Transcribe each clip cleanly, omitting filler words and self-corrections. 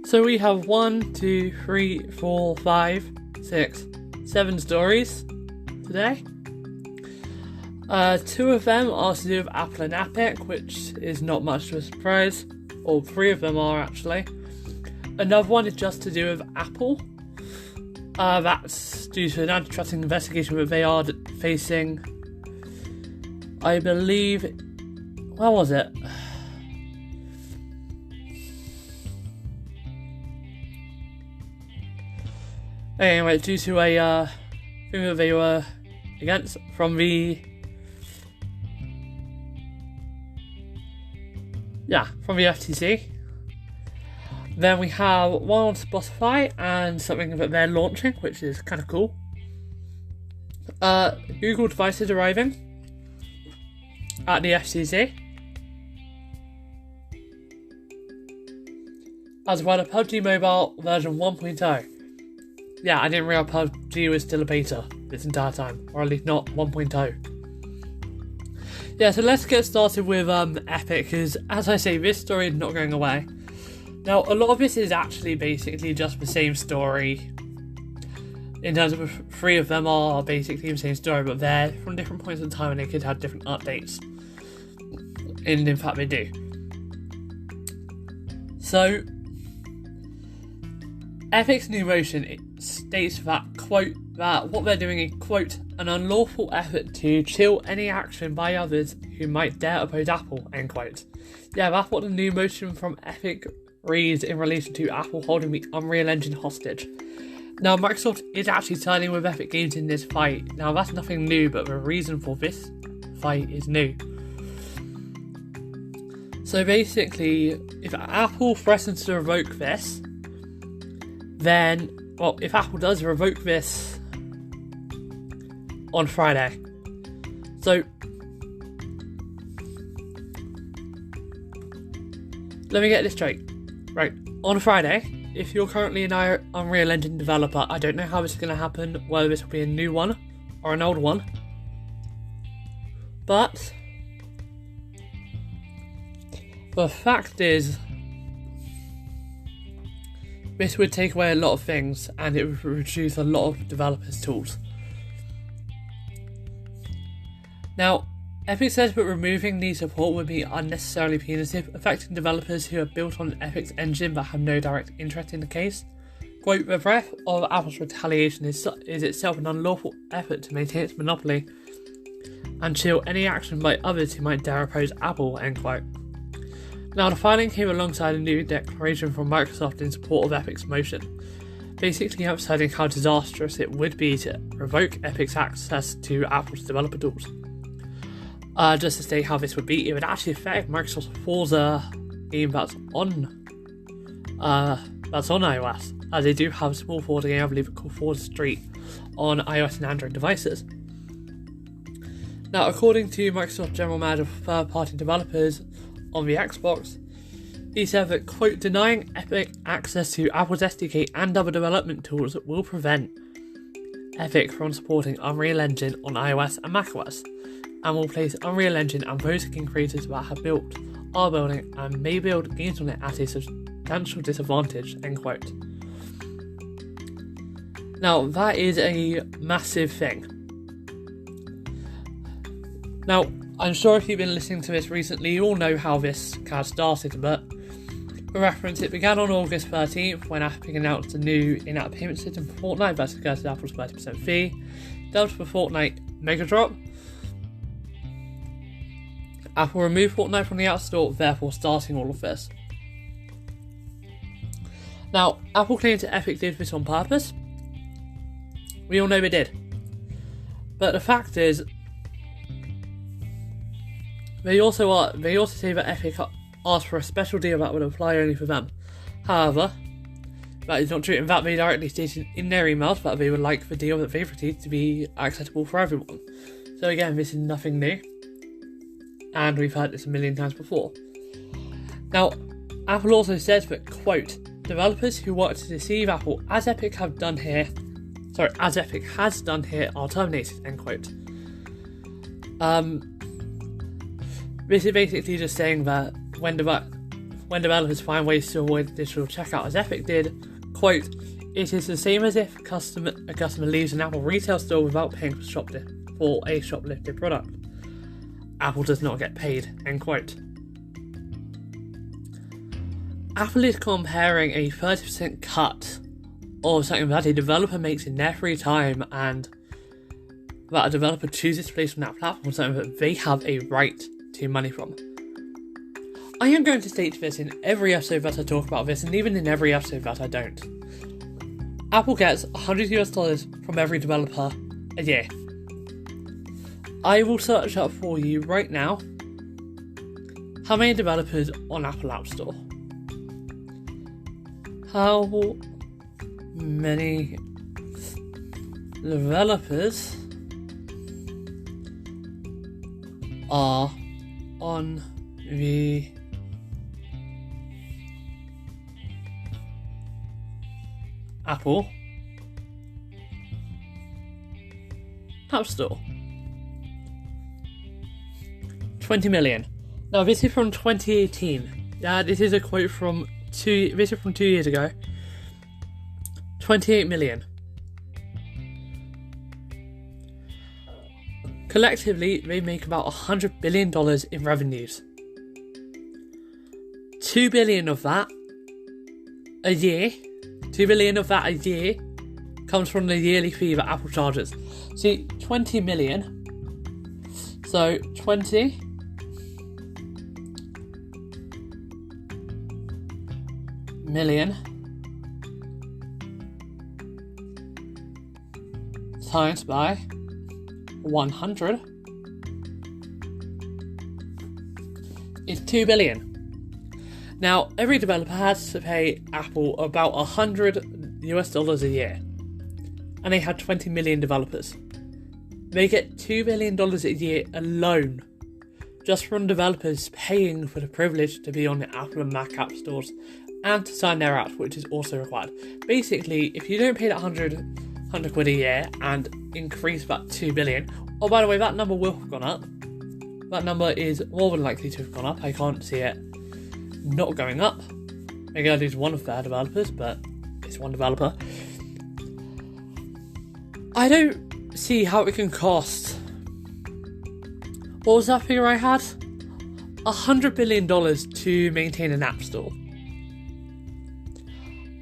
So we have 1, 2, 3, 4, 5, 6, 7 stories today. 2 of them are to do with Apple and Epic, which is not much of a surprise. Or 3 of them are actually. Another one is just to do with Apple. That's due to an antitrust investigation that they are facing. I believe. Where was it? Anyway, due to a thing that they were against from the FTC. Then we have one on Spotify and something that they're launching, which is kind of cool. Google devices arriving at the FTC, as well as PUBG Mobile version 1.0. Yeah, I didn't realise PUBG was still a beta this entire time, or at least not 1.0. Yeah, so let's get started with Epic, because as I say, this story is not going away. Now, a lot of this is actually basically just the same story. In terms of 3 of them are basically the same story, but they're from different points in time and they could have different updates. And in fact, they do. So, Epic's new motion states that, quote, that what they're doing is, quote, an unlawful effort to chill any action by others who might dare oppose Apple, end quote. Yeah, that's what the new motion from Epic reads in relation to Apple holding the Unreal Engine hostage. Now, Microsoft is actually siding with Epic Games in this fight. Now, that's nothing new, but the reason for this fight is new. So basically, if Apple threatens to revoke this, then, well, if Apple does revoke this on Friday, so let me get this straight. Right, on Friday, if you're currently an Unreal Engine developer, I don't know how this is going to happen, whether this will be a new one or an old one, but the fact is, this would take away a lot of things and it would reduce a lot of developers' tools. Now, Epic says that removing the support would be unnecessarily punitive, affecting developers who are built on Epic's engine but have no direct interest in the case. Quote, the breadth of Apple's retaliation is itself an unlawful effort to maintain its monopoly and chill any action by others who might dare oppose Apple, end quote. Now, the filing came alongside a new declaration from Microsoft in support of Epic's motion, basically emphasising how disastrous it would be to revoke Epic's access to Apple's developer tools. Just to state how this would be, it would actually affect Microsoft's Forza game that's on iOS, as they do have a small Forza game, I believe, called Forza Street on iOS and Android devices. Now, according to Microsoft General Manager for third-party developers on the Xbox, he said that, quote, denying Epic access to Apple's SDK and other development tools will prevent Epic from supporting Unreal Engine on iOS and macOS, and will place Unreal Engine and those game creators that have built, are building, and may build games on it at a substantial disadvantage, end quote. Now, that is a massive thing. Now, I'm sure if you've been listening to this recently, you all know how this kind of started, but for reference, it began on August 13th when Epic announced a new in-app payment system for Fortnite that suggested Apple's 30% fee, dealt with Fortnite Mega Drop. Apple removed Fortnite from the App Store, therefore starting all of this. Now, Apple claimed that Epic did this on purpose. We all know they did. But the fact is, they also say that Epic asked for a special deal that would apply only for them. However, that is not true. In fact, they directly stated in their emails that they would like the deal that they've received to be accessible for everyone. So again, this is nothing new, and we've heard this a million times before. Now, Apple also says that, quote, developers who work to deceive Apple, as Epic has done here, are terminated, end quote. This is basically just saying that when when developers find ways to avoid digital checkout as Epic did, quote, "It is the same as if a customer leaves an Apple retail store without paying for a shoplifted product. Apple does not get paid," end quote. Apple is comparing a 30% cut of something that a developer makes in their free time and that a developer chooses to place on that platform, something that they have a right to money from. I am going to state this in every episode that I talk about this, and even in every episode that I don't. Apple gets $100 from every developer a year. I will search up for you right now how many developers on Apple App Store. How many developers are on the Apple App Store? 20 million. Now this is from 2018. This is a quote from 2 years ago. 28 million. Collectively, they make about $100 billion in revenues. 2 billion of that a year. 2 billion of that a year comes from the yearly fee that Apple charges. See, 20 million. So 20 million times by 100 is 2 billion. Now, every developer has to pay Apple about $100 a year, and they had 20 million developers. They get $2 billion a year alone, just from developers paying for the privilege to be on the Apple and Mac app stores and to sign their apps, which is also required. Basically, if you don't pay that 100 quid a year and increase that 2 billion, oh, by the way, that number will have gone up. That number is more than likely to have gone up. I can't see it not going up. They're going to lose one of their developers, but it's one developer. I don't see how it can cost. What was that figure I had? $100 billion to maintain an app store.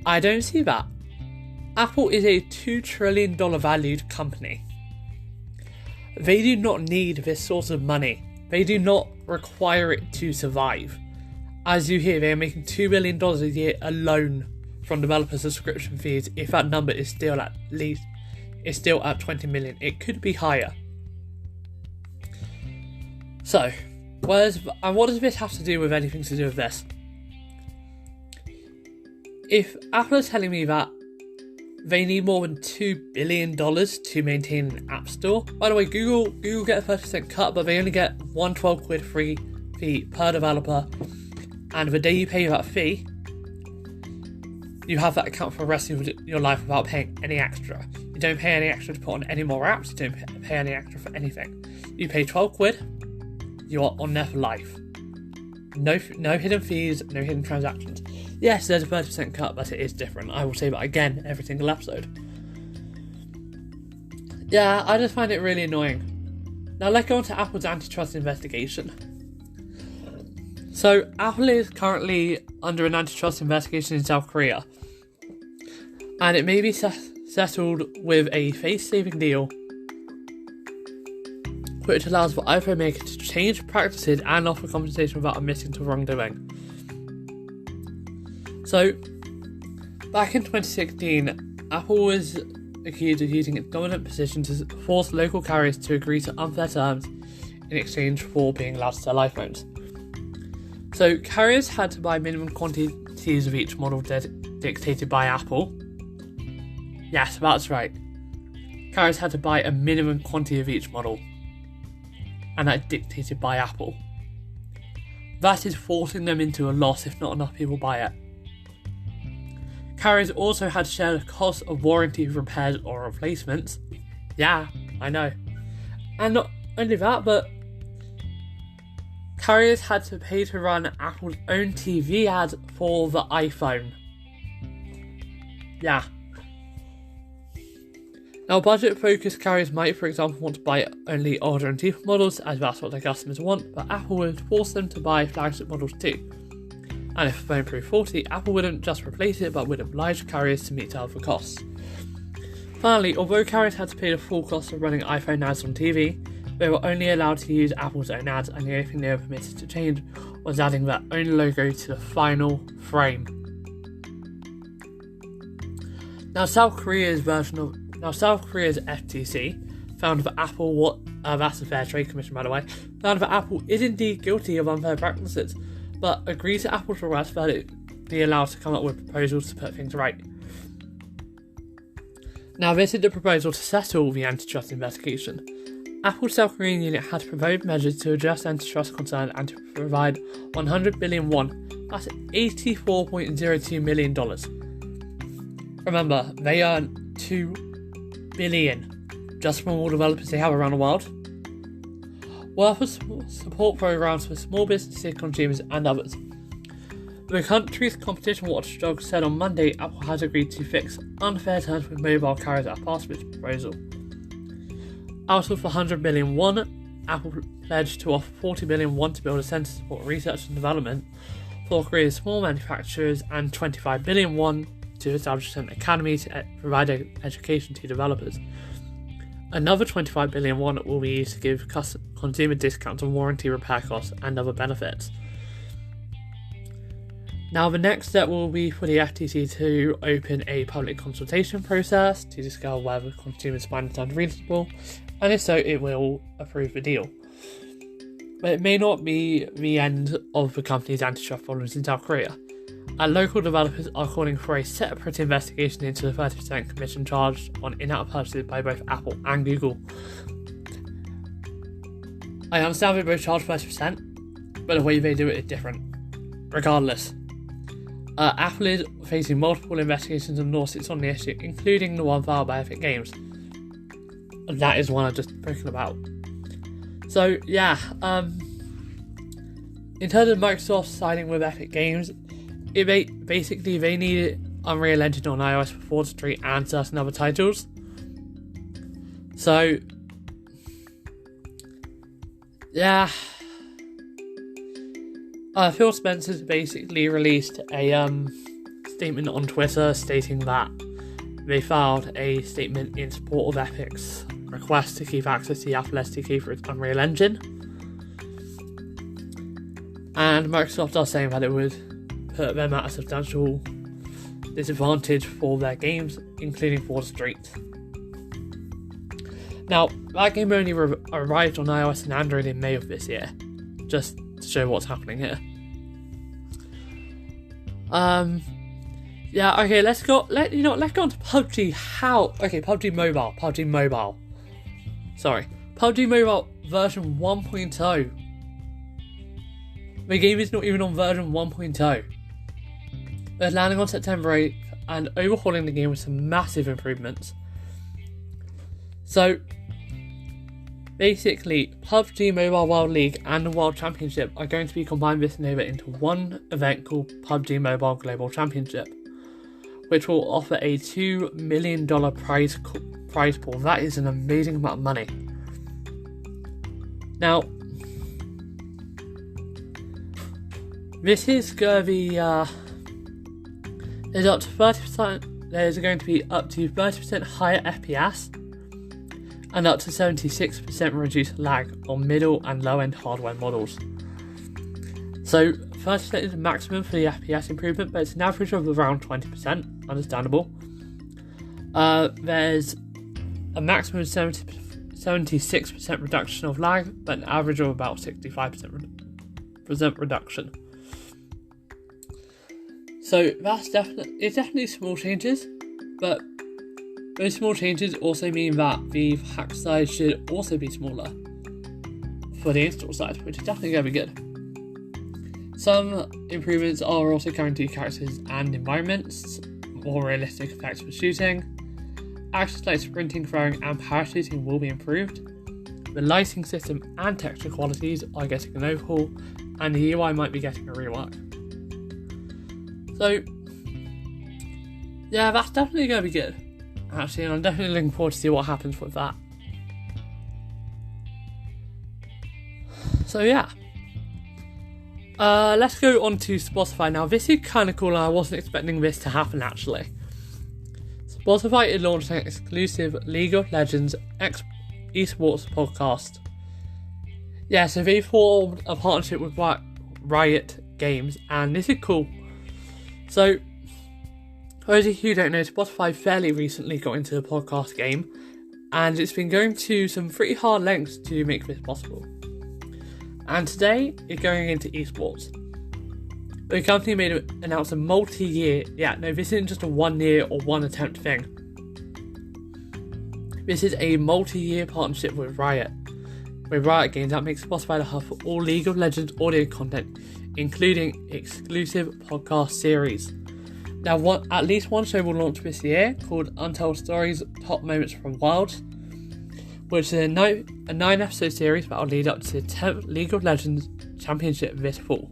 I don't see that. Apple is a $2 trillion valued company. They do not need this source of money. They do not require it to survive. As you hear, they are making $2 billion a year alone from developer subscription fees. If that number is still at 20 million, it could be higher. So, what does this have to do with anything to do with this? If Apple is telling me that they need more than $2 billion to maintain an app store. By the way, Google get a 30% cut, but they only get 112 quid free fee per developer. And the day you pay that fee, you have that account for the rest of your life without paying any extra. You don't pay any extra to put on any more apps. You don't pay any extra for anything. You pay 12 quid, you are on there for life. No hidden fees, no hidden transactions. Yes, there's a 30% cut, but it is different. I will say that again every single episode. Yeah, I just find it really annoying. Now let's go on to Apple's antitrust investigation. So, Apple is currently under an antitrust investigation in South Korea. And it may be settled with a face-saving deal, which allows the iPhone maker to change practices and offer compensation without admitting to wrongdoing. So, back in 2016, Apple was accused of using its dominant position to force local carriers to agree to unfair terms in exchange for being allowed to sell iPhones. So, carriers had to buy minimum quantities of each model dictated by Apple. Yes, that's right. Carriers had to buy a minimum quantity of each model, and that dictated by Apple. That is forcing them into a loss if not enough people buy it. Carriers also had to share the cost of warranty repairs or replacements. Yeah, I know. And not only that, but carriers had to pay to run Apple's own TV ads for the iPhone. Yeah. Now, budget-focused carriers might, for example, want to buy only older and cheaper models, as that's what their customers want, but Apple would force them to buy flagship models too. And if a phone proved faulty, Apple wouldn't just replace it, but would oblige carriers to meet other costs. Finally, although carriers had to pay the full cost of running iPhone ads on TV, they were only allowed to use Apple's own ads, and the only thing they were permitted to change was adding their own logo to the final frame. Now, South Korea's FTC found that Apple, that's the Fair Trade Commission by the way, found that Apple is indeed guilty of unfair practices, but agreed to Apple's request that it be allowed to come up with proposals to put things right. Now, this is the proposal to settle the antitrust investigation. Apple's South Korean unit had proposed measures to address antitrust concerns and to provide 100 billion won, that's $84.02 million. Remember, they earn 2 billion just from all developers they have around the world. Worth of support programs for small businesses, consumers, and others. The country's competition watchdog said on Monday Apple has agreed to fix unfair terms with mobile carriers as part of its proposal. Out of the 100 billion won, Apple pledged to offer 40 billion won to build a centre to support research and development for Korea's small manufacturers and 25 billion won to establish an academy to provide education to developers. Another 25 billion won will be used to give consumer discounts on warranty, repair costs, and other benefits. Now, the next step will be for the FTC to open a public consultation process to discover whether consumers find it unreasonable, and if so, it will approve the deal. But it may not be the end of the company's antitrust problems in South Korea. And local developers are calling for a separate investigation into the 30% commission charged on in-app purchases by both Apple and Google. I understand they both charge 30%, but the way they do it is different. Regardless, Apple is facing multiple investigations and lawsuits on the issue, including the one filed by Epic Games. And that is one I've just spoken about. So, yeah, in terms of Microsoft siding with Epic Games, they needed Unreal Engine on iOS for 4th Street and certain other titles. So, yeah. Phil Spencer's basically released a statement on Twitter stating that they filed a statement in support of Epic's request to keep access to the Apple SDK for its Unreal Engine. And Microsoft are saying that it would put them at a substantial disadvantage for their games, including 4th Street. Now, that game only arrived on iOS and Android in May of this year, just to show what's happening here. Yeah, okay, let's go on to PUBG. PUBG Mobile. Sorry, PUBG Mobile version 1.0. The game is not even on version 1.0. They're landing on September 8th and overhauling the game with some massive improvements. So, basically, PUBG Mobile World League and the World Championship are going to be combined this Nova into one event called PUBG Mobile Global Championship, which will offer a $2 million prize pool. That is an amazing amount of money. Now, this is going to be there's up to 30%. There's going to be up to 30% higher FPS and up to 76% reduced lag on middle and low-end hardware models. So 30% is the maximum for the FPS improvement, but it's an average of around 20%, understandable. There's a maximum of 76% reduction of lag, but an average of about 65% reduction. So it's definitely small changes, but those small changes also mean that the hack size should also be smaller for the install size, which is definitely going to be good. Some improvements are also guaranteed characters and environments, more realistic effects for shooting. Actions like sprinting, throwing, and parachuting will be improved. the lighting system and texture qualities are getting an overhaul, and the UI might be getting a rework. So, yeah, that's definitely going to be good, actually, and I'm definitely looking forward to see what happens with that. So yeah, let's go on to Spotify now. This is kind of cool, and I wasn't expecting this to happen, actually. Spotify is launching an exclusive League of Legends esports podcast. Yeah, so they formed a partnership with Riot Games, and this is cool. So, for those of you who don't know, Spotify fairly recently got into the podcast game, and it's been going to some pretty hard lengths to make this possible. And today, it's going into esports. The company announced a multi-year, this isn't just a 1 year or one attempt thing. This is a multi-year partnership with Riot Games that makes Spotify the hub for all League of Legends audio content, including exclusive podcast series. Now, at least one show will launch this year called Untold Stories Top Moments from Wilds, which is a 9-episode series that will lead up to the 10th League of Legends Championship this fall.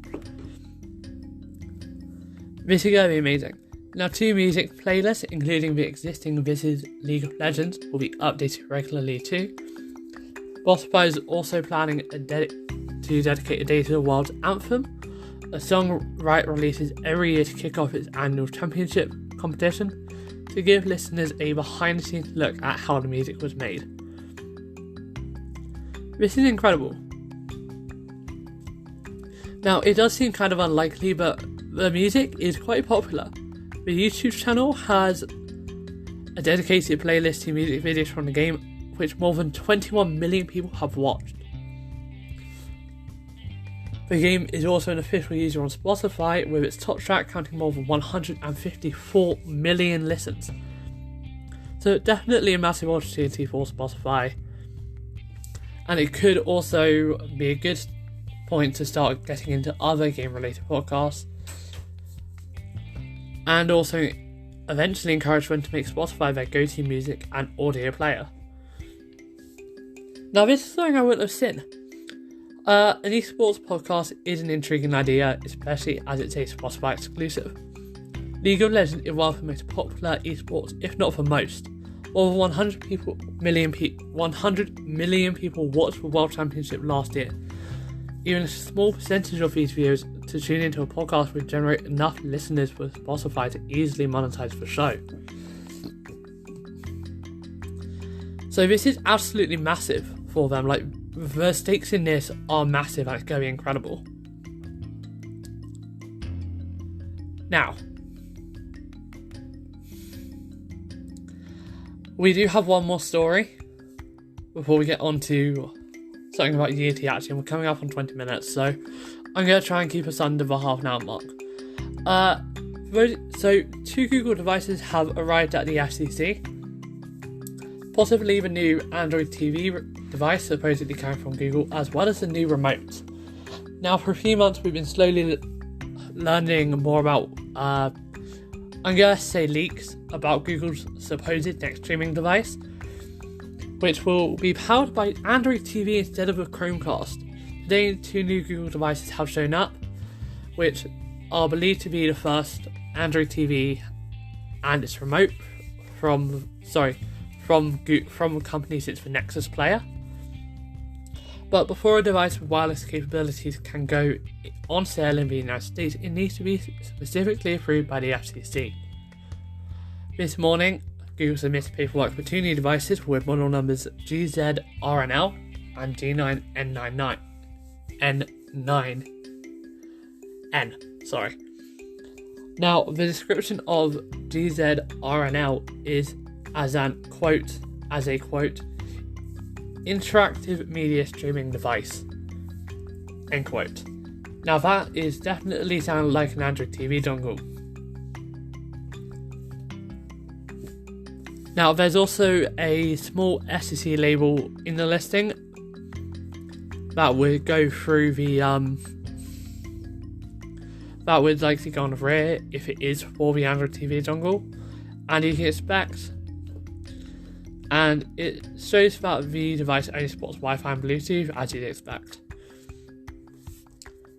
This is going to be amazing. Now, 2 music playlists, including the existing This Is League of Legends, will be updated regularly too. Spotify is also planning to dedicate a day to the World's Anthem, a song Riot releases every year to kick off its annual championship competition, to give listeners a behind-the-scenes look at how the music was made. This is incredible. Now, it does seem kind of unlikely, but the music is quite popular. The YouTube channel has a dedicated playlist to music videos from the game, which more than 21 million people have watched. The game is also an official user on Spotify, with its top track counting more than 154 million listens. So definitely a massive opportunity for Spotify. And it could also be a good point to start getting into other game-related podcasts, and also eventually encourage them to make Spotify their go-to music and audio player. Now, this is something I wouldn't have seen. An esports podcast is an intriguing idea, especially as it's a Spotify exclusive. League of Legends is one of the most popular esports, if not the most. Over 100 million people watched the World Championship last year. Even a small percentage of these viewers to tune into a podcast would generate enough listeners for Spotify to easily monetize the show. So this is absolutely massive for them. Like, the stakes in this are massive, and it's going to be incredible. Now, we do have one more story before we get on to something about Unity, actually, and we're coming up on 20 minutes, so I'm going to try and keep us under the half an hour mark. So 2 Google devices have arrived at the FCC, possibly the new Android TV device supposedly coming from Google, as well as the new remote. Now, for a few months we've been slowly learning more about, I'm going to say leaks, about Google's supposed next streaming device, which will be powered by Android TV instead of a Chromecast. Today, 2 new Google devices have shown up, which are believed to be the first Android TV and its remote from a company since the Nexus player. But before a device with wireless capabilities can go on sale in the United States, it needs to be specifically approved by the FCC. This morning, Google submitted paperwork for 2 new devices with model numbers GZRNL and G9N99. Now, the description of GZRNL is as a quote, interactive media streaming device, end quote. Now, that is definitely sounding like an Android TV dongle. Now, there's also a small SEC label in the listing that would go through the that would likely go on the rear if it is for the Android TV dongle, and you can expect and it shows that the device only supports Wi-Fi and Bluetooth, as you'd expect.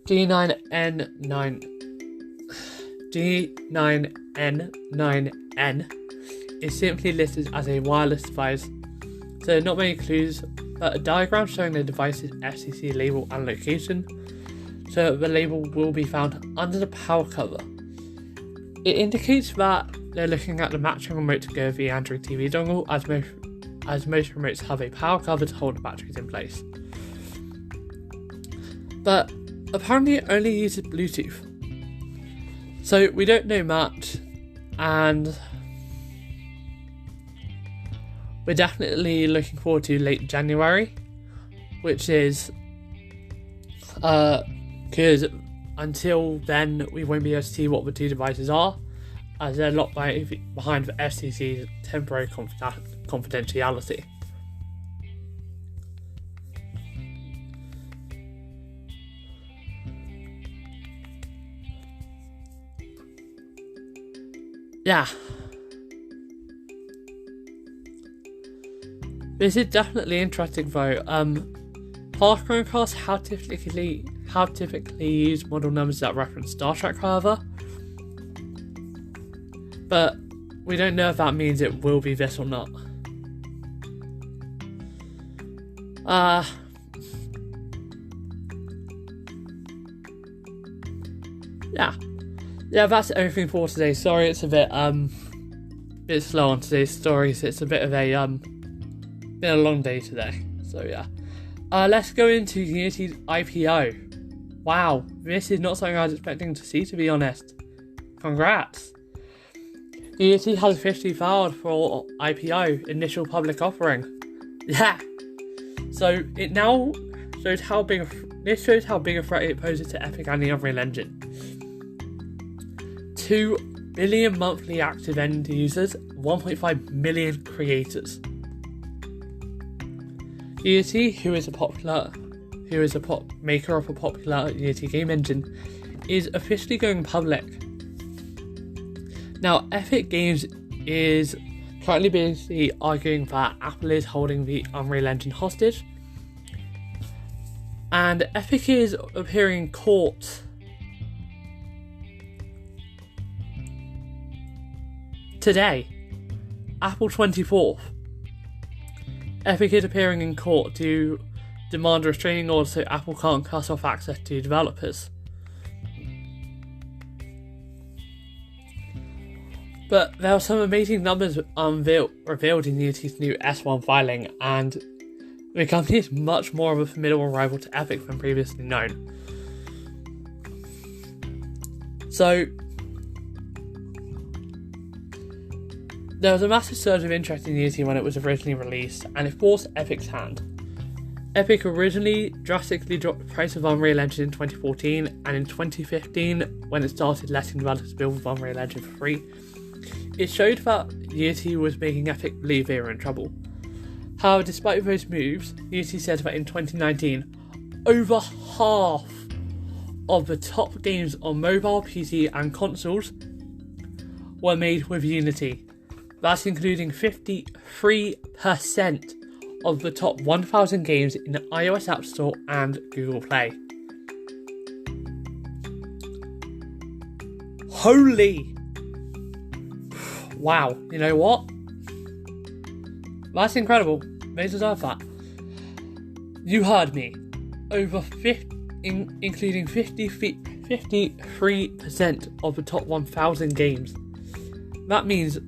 G9N9N is simply listed as a wireless device, so not many clues, but a diagram showing the device's FCC label and location, so the label will be found under the power cover. It indicates that they're looking at the matching remote to go with the Android TV dongle, as most remotes have a power cover to hold the batteries in place. But apparently it only uses Bluetooth, so we don't know much, and we're definitely looking forward to late January, which is because until then we won't be able to see what the two devices are, as they're locked behind the FCC's temporary confidentiality. Yeah. This is definitely interesting though. Past Chromecasts have typically used model numbers that reference Star Trek, however. But we don't know if that means it will be this or not. Yeah, that's everything for today. Sorry, it's a bit slow on today's stories. It's a bit of a been a long day today. So yeah. Let's go into Unity's IPO. Wow, this is not something I was expecting to see, to be honest. Congrats. Unity has officially filed for IPO, initial public offering. Yeah. So it now shows how big a threat it poses to Epic and the Unreal Engine. 2 billion monthly active end users, 1.5 million creators. Unity, who is a maker of a popular Unity game engine, is officially going public. Now, Epic Games is currently busy arguing that Apple is holding the Unreal Engine hostage, and Epic is appearing in court today, April 24th. Epic is appearing in court to demand a restraining order so Apple can't cut off access to developers. But there are some amazing numbers revealed in Unity's new S1 filing, and the company is much more of a formidable rival to Epic than previously known. So, there was a massive surge of interest in Unity when it was originally released, and it forced Epic's hand. Epic originally drastically dropped the price of Unreal Engine in 2014, and in 2015, when it started letting developers build with Unreal Engine for free, it showed that Unity was making Epic believe they were in trouble. However, despite those moves, Unity said that in 2019, over half of the top games on mobile, PC and consoles were made with Unity. That's including 53% of the top 1,000 games in the iOS App Store and Google Play. Holy! Wow, you know what? That's incredible. They deserve that. You heard me. Including 53% of the top 1,000 games. That means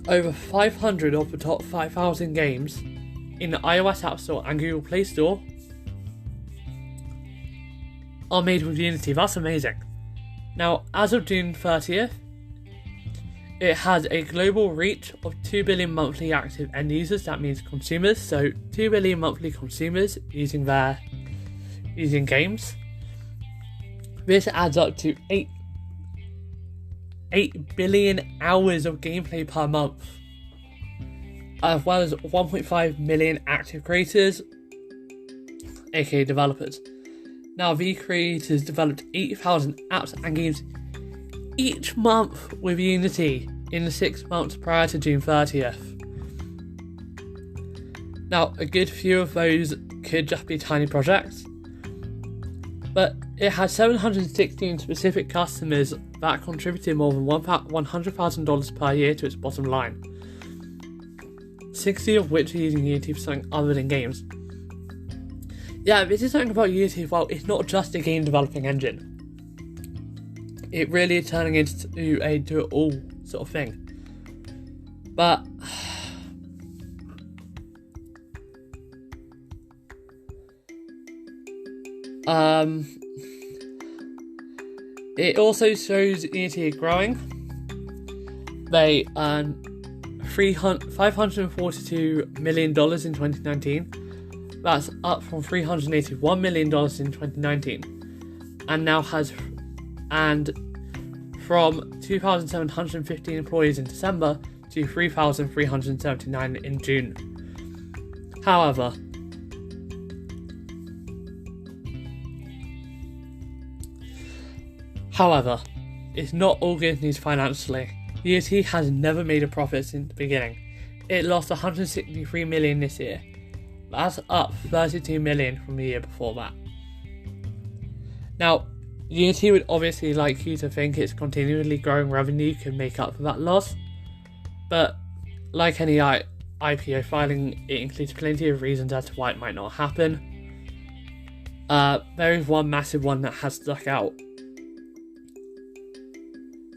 over 500 of the top 5,000 games in the iOS App Store and Google Play Store are made with Unity. That's amazing. Now, as of June 30th, it has a global reach of 2 billion monthly active end users. That means consumers. So 2 billion monthly consumers using games. This adds up to 8 billion hours of gameplay per month, as well as 1.5 million active creators, aka developers. Now, the creators developed 8,000 apps and games each month with Unity in the 6 months prior to June 30th. Now, a good few of those could just be tiny projects, but it has 716 specific customers that contributed more than $100,000 per year to its bottom line, 60 of which are using Unity for something other than games. Yeah, this is something about Unity. Well, it's not just a game developing engine. It really is turning into a do-it-all sort of thing. But it also shows Unity growing. They earn $542 million in 2019. That's up from $381 million in 2019, and from 2,715 employees in December to 3,379 in June. However, it's not all good news financially. Unity has never made a profit since the beginning. It lost $163 million this year. That's up $32 million from the year before that. Now, Unity would obviously like you to think its continually growing revenue could make up for that loss, but like any IPO filing, it includes plenty of reasons as to why it might not happen. There is one massive one that has stuck out.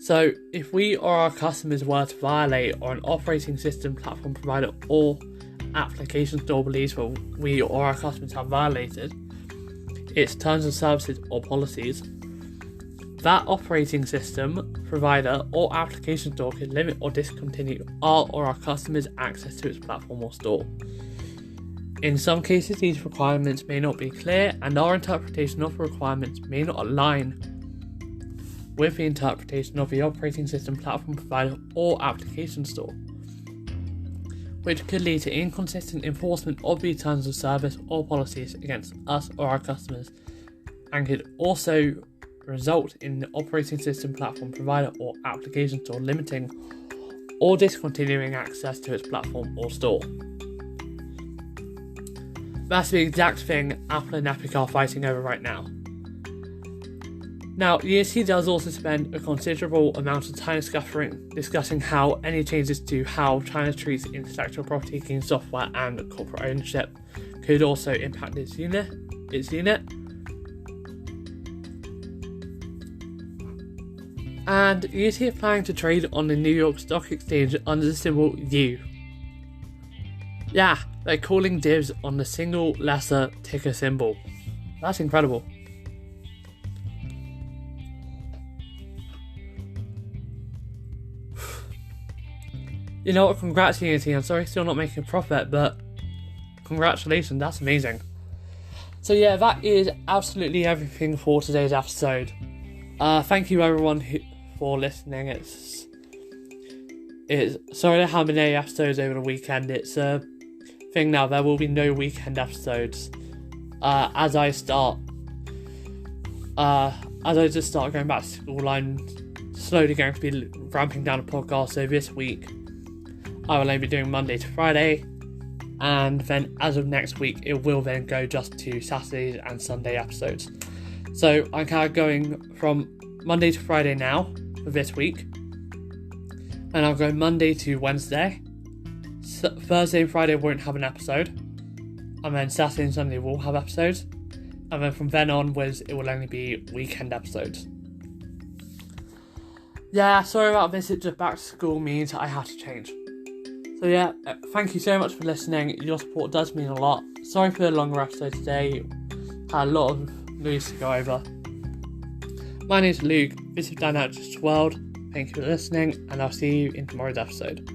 So, if we or our customers were to violate, or an operating system, platform provider, or application store believes that we or our customers have violated its terms of services or policies, that operating system, provider, or application store could limit or discontinue our or our customers' access to its platform or store. In some cases, these requirements may not be clear, and our interpretation of the requirements may not align with the interpretation of the operating system, platform provider, or application store, which could lead to inconsistent enforcement of the terms of service or policies against us or our customers, and could also result in the operating system, platform provider, or application store limiting or discontinuing access to its platform or store. That's the exact thing Apple and Epic are fighting over right now. Now, Unity does also spend a considerable amount of time discussing how any changes to how China treats intellectual property, game software, and corporate ownership could also impact its unit. And Unity is planning to trade on the New York Stock Exchange under the symbol U. Yeah, they're calling dibs on the single lesser ticker symbol. That's incredible. You know what, congrats Unity, I'm sorry still not making a profit, but congratulations, that's amazing. So yeah, that is absolutely everything for today's episode. Thank you everyone for listening. It's sorry to have any episodes over the weekend. It's a thing now, there will be no weekend episodes. As I just start going back to school, I'm slowly going to be ramping down a podcast. So this week I will only be doing Monday to Friday, and then as of next week it will then go just to Saturdays and Sunday episodes. So I'm kind of going from Monday to Friday now for this week, and I'll go Monday to Wednesday. Thursday and Friday won't have an episode, and then Saturday and Sunday will have episodes, and then from then onwards it will only be weekend episodes. Yeah, sorry about this, it just back to school means I have to change. So yeah, thank you so much for listening. Your support does mean a lot. Sorry for the longer episode today. Had a lot of news to go over. My name is Luke. This is Dynamics World. Thank you for listening, and I'll see you in tomorrow's episode.